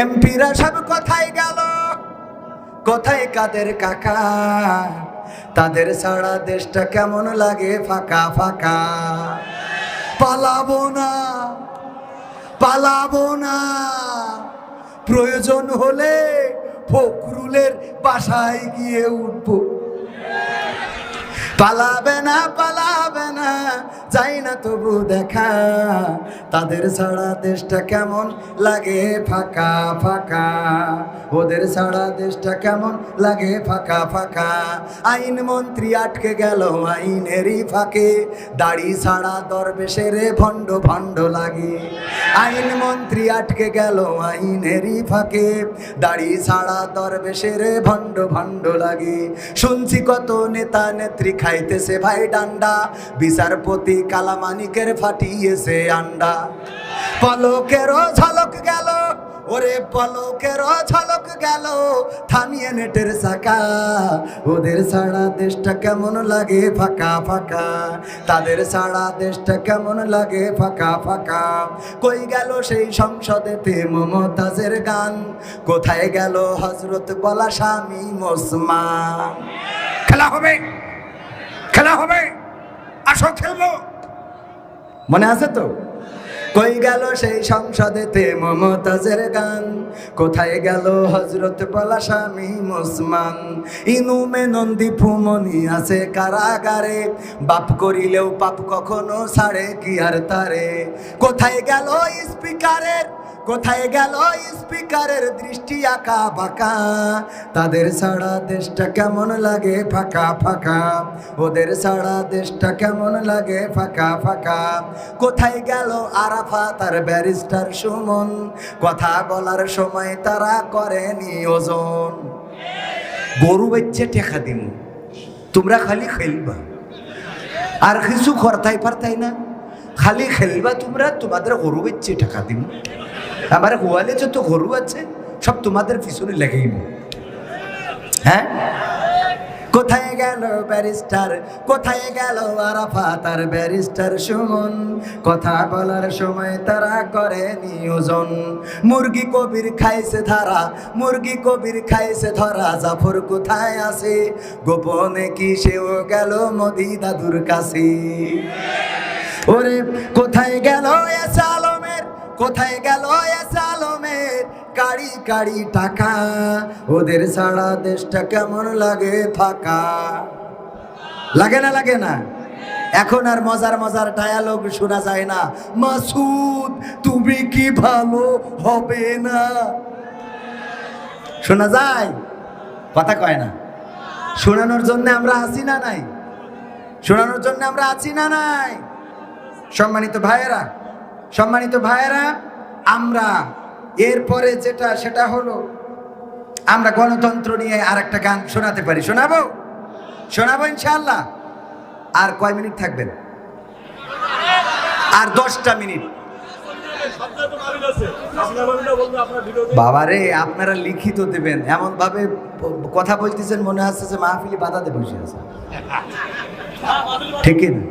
এমপিরা সব কোথায় গেল, কোথায় কাদের কাকা? তাদের ছাড়া দেশটা কেমন লাগে ফাঁকা ফাঁকা। পালাবো না, পালাবো না, প্রয়োজন হলে ফখরুলের বাসায় গিয়ে উঠবো। পালাবে না, পালাবে না, যাই না তবু দেখা। তাদের ছাড়া দেশটা কেমন লাগে ফাঁকা ফাঁকা, ওদের ছাড়া দেশটা কেমন লাগে ফাঁকা ফাঁকা। আইন মন্ত্রী আটকে গেল আইনেরই ফাঁকে, দাড়ি ছাড়া দরবেশের ভণ্ড ভণ্ড লাগে। আইন মন্ত্রী আটকে গেল আইনেরই ফাঁকে, দাড়ি ছাড়া দরবেশের ভণ্ড ভণ্ড লাগে। শুনছি কত নেতা নেত্রী খাইতেছে ভাই ডান্ডা, বিচারপতি কালামানিকের ফাটিয়েছে আন্ডা। পলকেরও ঝলক গেল, ওরে পলকেরও ঝলক গেল, থামিয়ে নেটের চাকা। ওদের ছাড়া দেশটা কেমন লাগে ফাঁকা ফাঁকা, তাদের ছাড়া দেশটা কেমন লাগে ফাঁকা ফাঁকা। কই গেল সেই সংসদেতে মমতাজের গান, কোথায় গেল হযরত বলা স্বামী ওসমান? খেলা হবে, খেলা হবে, আসো খেলবো, মনে আছে তো? কই গেল সেই সংসদেতে মমতাজের গান, কোথায় গেল হযরত বলা স্বামী ওসমান? ইনুমে নন্দী ফুমনি আছে কারাগারে, বাপ করিলেও পাপ কখনো ছাড়ে কি আর তারে? কোথায় গেল স্পিকারের, কোথায় গেল স্পিকারের দৃষ্টি আঁকা বাঁকা? তাদের ছাড়া দেশটা কেমন লাগে ফাঁকা ফাঁকা, ওদের ছাড়া দেশটা কেমন লাগে ফাঁকা ফাঁকা। কোথায় গেল আরাফাত আর ব্যারিস্টার সুমন, কথা বলার সময় তারা করেনি ওজন। গরু বাচ্চা টেকা দিন, তোমরা খালি খেলবা আর কিছু খরতাই পারতাই না, খালি খেলবা তোমরা, তোমাদের গরু বাচ্চা টাকা দিন। আমার গোয়ালে যত গরু আছে সব তোমাদের পিছনে লেগেই। হ্যাঁ, কোথায় গেল ব্যারিস্টার, কোথায় গেল আরাফাত আর ব্যারিস্টার সুমন, কথা বলার সময় তারা করে নিয়োজন। মুরগি কবির খাইছে ধারা, মুরগি কবির খাইছে ধরা, জাফর কোথায় আছে গোপনে কি সেও গেল মোদি দাদুর কাছে? ওরে কোথায় গেল এস আলমের, কোথায় গেল এস আলমের কাড়ি কাড়ি টাকা? ওদের ছাড়া দেশটা কেমন লাগে ফাঁকা। লাগে না, লাগে না? এখন আর মজার মজার ডায়ালগ শোনা যায় না। মাসুদ তুমি কি ভালো হবে না, শোনা যায়? কথা কয় না। শোনানোর জন্য আমরা আছি না নাই? শোনানোর জন্য আমরা আছি না নাই? সম্মানিত ভাইয়েরা, সম্মানিত ভাইয়েরা, আমরা এরপরে যেটা সেটা হলো আমরা গণতন্ত্র নিয়ে আর একটা গান শোনাতে পারি। শোনাবো, শোনাবো ইনশাআল্লাহ। আর কয় মিনিট থাকবেন? আর 10টা মিনিট। বাবারে, আপনারা লিখিত দেবেন, এমন ভাবে কথা বলতেছেন মনে হচ্ছে যে মাহফিলে বাধা দিয়ে বসে আছে। ঠিক না?